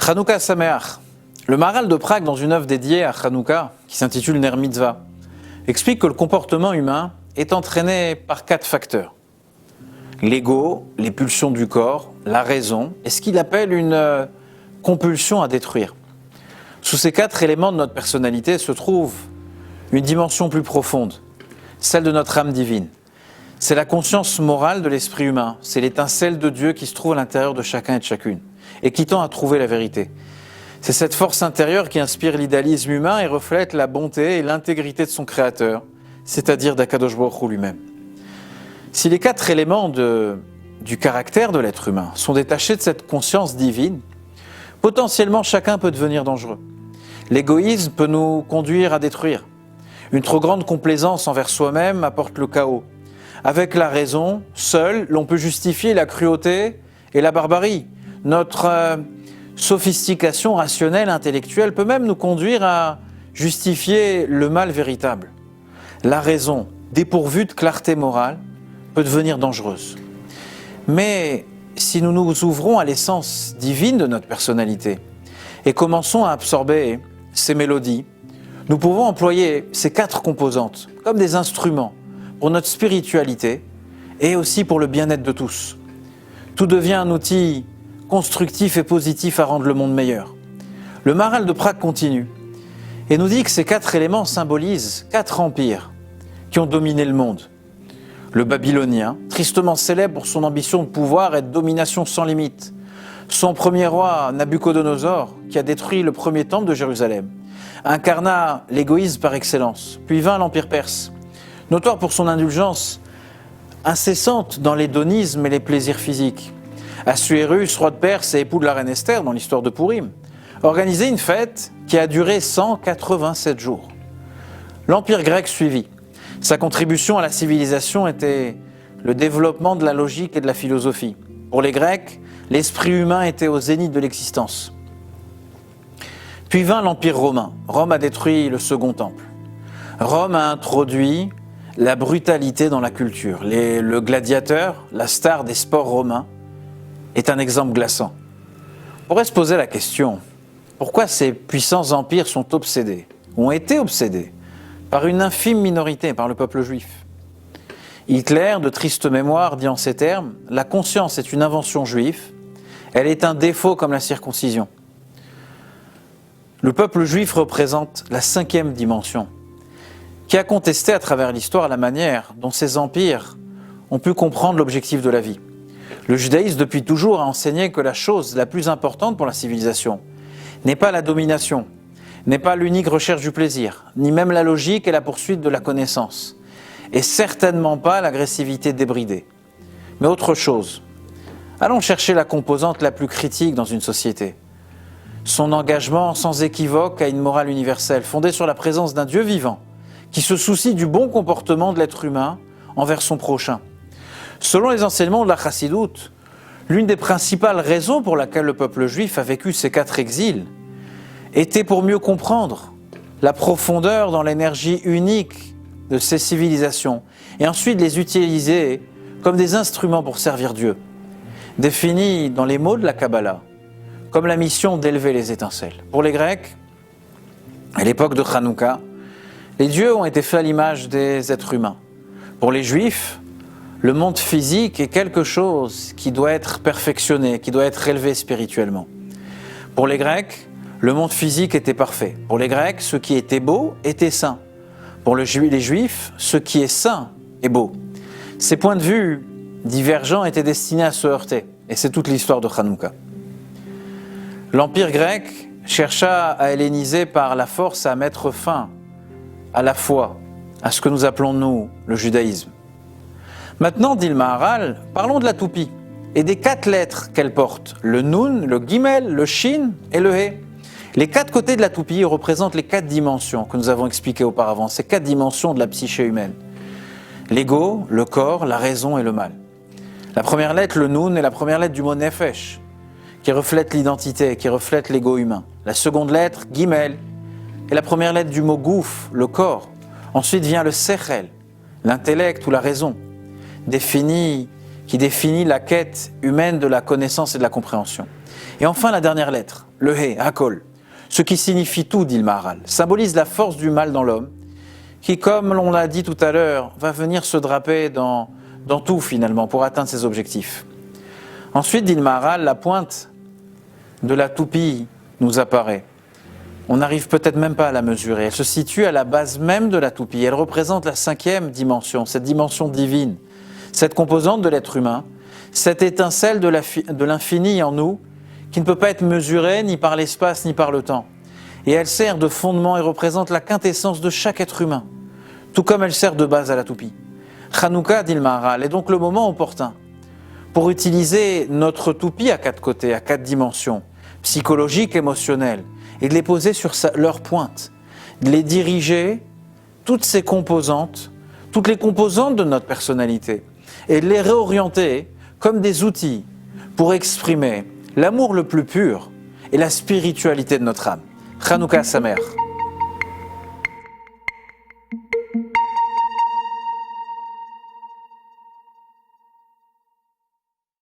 Hanouka Sameach. Le Maharal de Prague, dans une œuvre dédiée à Hanouka, qui s'intitule Ner Mitzvah, explique que le comportement humain est entraîné par 4 facteurs. L'ego, les pulsions du corps, la raison, et ce qu'il appelle une compulsion à détruire. Sous ces 4 éléments de notre personnalité se trouve une dimension plus profonde, celle de notre âme divine. C'est la conscience morale de l'esprit humain, c'est l'étincelle de Dieu qui se trouve à l'intérieur de chacun et de chacune, et qui tend à trouver la vérité. C'est cette force intérieure qui inspire l'idéalisme humain et reflète la bonté et l'intégrité de son créateur, c'est-à-dire d'Akadosh Baruch Hu lui-même. Si les 4 éléments du caractère de l'être humain sont détachés de cette conscience divine, potentiellement chacun peut devenir dangereux. L'égoïsme peut nous conduire à détruire. Une trop grande complaisance envers soi-même apporte le chaos. Avec la raison, seul, l'on peut justifier la cruauté et la barbarie. Notre sophistication rationnelle, intellectuelle peut même nous conduire à justifier le mal véritable. La raison, dépourvue de clarté morale, peut devenir dangereuse. Mais si nous nous ouvrons à l'essence divine de notre personnalité et commençons à absorber ces mélodies, nous pouvons employer ces 4 composantes comme des instruments pour notre spiritualité et aussi pour le bien-être de tous. Tout devient un outil constructif et positif à rendre le monde meilleur. Le Maharal de Prague continue et nous dit que ces 4 éléments symbolisent 4 empires qui ont dominé le monde. Le babylonien, tristement célèbre pour son ambition de pouvoir et de domination sans limite. Son premier roi, Nabuchodonosor, qui a détruit le premier temple de Jérusalem, incarna l'égoïsme par excellence. Puis vint l'Empire perse, notoire pour son indulgence incessante dans l'hédonisme et les plaisirs physiques. Assuérus, roi de Perse et époux de la reine Esther, dans l'histoire de Pourim, organisait une fête qui a duré 187 jours. L'Empire grec suivit. Sa contribution à la civilisation était le développement de la logique et de la philosophie. Pour les Grecs, l'esprit humain était au zénith de l'existence. Puis vint l'Empire romain. Rome a détruit le second temple. Rome a introduit la brutalité dans la culture. Le gladiateur, la star des sports romains, est un exemple glaçant. On pourrait se poser la question, pourquoi ces puissants empires sont obsédés, ont été obsédés, par une infime minorité, par le peuple juif? Hitler, de triste mémoire, dit en ces termes, « La conscience est une invention juive, elle est un défaut comme la circoncision. » Le peuple juif représente la 5e dimension, qui a contesté à travers l'histoire la manière dont ces empires ont pu comprendre l'objectif de la vie. Le judaïsme, depuis toujours, a enseigné que la chose la plus importante pour la civilisation n'est pas la domination, n'est pas l'unique recherche du plaisir, ni même la logique et la poursuite de la connaissance, et certainement pas l'agressivité débridée, mais autre chose. Allons chercher la composante la plus critique dans une société. Son engagement sans équivoque à une morale universelle, fondée sur la présence d'un Dieu vivant, qui se soucie du bon comportement de l'être humain envers son prochain. Selon les enseignements de la Chassidoute, l'une des principales raisons pour laquelle le peuple juif a vécu ces 4 exils était pour mieux comprendre la profondeur dans l'énergie unique de ces civilisations et ensuite les utiliser comme des instruments pour servir Dieu, définis dans les mots de la Kabbalah comme la mission d'élever les étincelles. Pour les Grecs, à l'époque de Hanouka, les dieux ont été faits à l'image des êtres humains. Pour les Juifs, le monde physique est quelque chose qui doit être perfectionné, qui doit être élevé spirituellement. Pour les Grecs, le monde physique était parfait. Pour les Grecs, ce qui était beau était saint. Pour les Juifs, ce qui est saint est beau. Ces points de vue divergents étaient destinés à se heurter, et c'est toute l'histoire de Hanouka. L'Empire grec chercha à helléniser par la force à mettre fin à la foi, à ce que nous appelons, nous, le judaïsme. Maintenant, dit le Maharal, parlons de la toupie et des 4 lettres qu'elle porte, le Nun, le Gimel, le Shin et le He. Les 4 côtés de la toupie représentent les 4 dimensions que nous avons expliquées auparavant, ces 4 dimensions de la psyché humaine. L'ego, le corps, la raison et le mal. La première lettre, le Nun, est la première lettre du mot Nefesh, qui reflète l'identité, qui reflète l'ego humain. La seconde lettre, Gimel, est la première lettre du mot Gouf, le corps. Ensuite vient le Sechel, l'intellect ou la raison, qui définit la quête humaine de la connaissance et de la compréhension. Et enfin la dernière lettre, le He, Hakol, ce qui signifie tout, dit le Maharal, symbolise la force du mal dans l'homme, qui, comme l'on l'a dit tout à l'heure, va venir se draper dans tout finalement pour atteindre ses objectifs. Ensuite, dit le Maharal, la pointe de la toupie nous apparaît. On n'arrive peut-être même pas à la mesurer. Elle se situe à la base même de la toupie. Elle représente la 5e dimension, cette dimension divine, cette composante de l'être humain, cette étincelle de l'infini en nous qui ne peut pas être mesurée ni par l'espace ni par le temps. Et elle sert de fondement et représente la quintessence de chaque être humain, tout comme elle sert de base à la toupie. Hanouka, dit le Maharal, est donc le moment opportun pour utiliser notre toupie à 4 côtés, à 4 dimensions, psychologiques, émotionnelles, et de les poser sur leur pointe, de les diriger, toutes ces composantes, toutes les composantes de notre personnalité, et de les réorienter comme des outils pour exprimer l'amour le plus pur et la spiritualité de notre âme. Hanouka Samer.